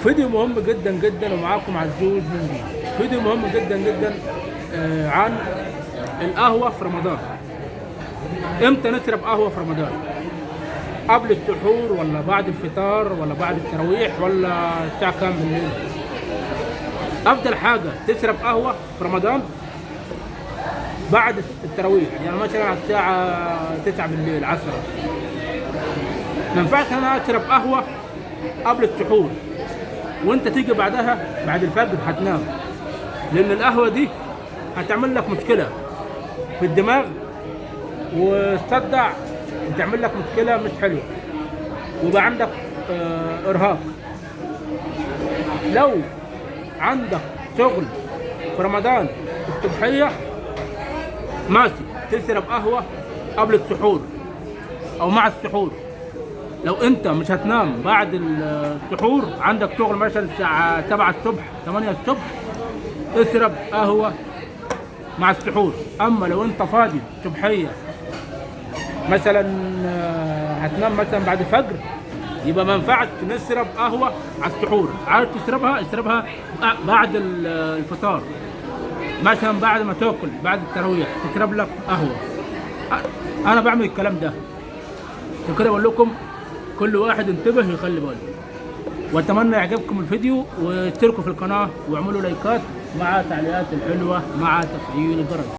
فيديو مهم جدا جدا ومعاكم عزوز من دي. فيديو مهم جدا جدا عن القهوة في رمضان. امتى نشرب قهوة في رمضان؟ قبل السحور ولا بعد الفطار ولا بعد التراويح ولا الساعة كام بالليل؟ أفضل حاجة تشرب قهوة في رمضان بعد التراويح، يعني مثلا على الساعة 9 بالليل 10. ما ينفعش أنا أشرب قهوة قبل السحور وأنت تيجي بعدها بعد الفجر هتنام، لأن القهوة دي هتعمل لك مشكلة في الدماغ وتصدع وتعمل لك مشكلة مش حلوة ويبقى عندك إرهاق. لو عندك شغل في رمضان الصبحية ماشي تشرب قهوة قبل السحور أو مع السحور. لو أنت مش هتنام بعد السحور، عندك شغل مثلا الساعة 7 الصبح 8 الصبح، اشرب قهوة مع السحور. أما لو أنت فاضي صبحية مثلا هتنام مثلا بعد الفجر، يبقى ما ينفعش نشرب قهوة على السحور. عايز اشربها بعد الفطار، مثلا بعد ما تاكل بعد التراويح تشرب لك قهوة. أنا بعمل الكلام ده عشان كده بقول لكم كل واحد انتبه يخلي باله. واتمنى يعجبكم الفيديو واشتركوا في القناة واعملوا لايكات مع تعليقات الحلوة مع تفعيل الجرس.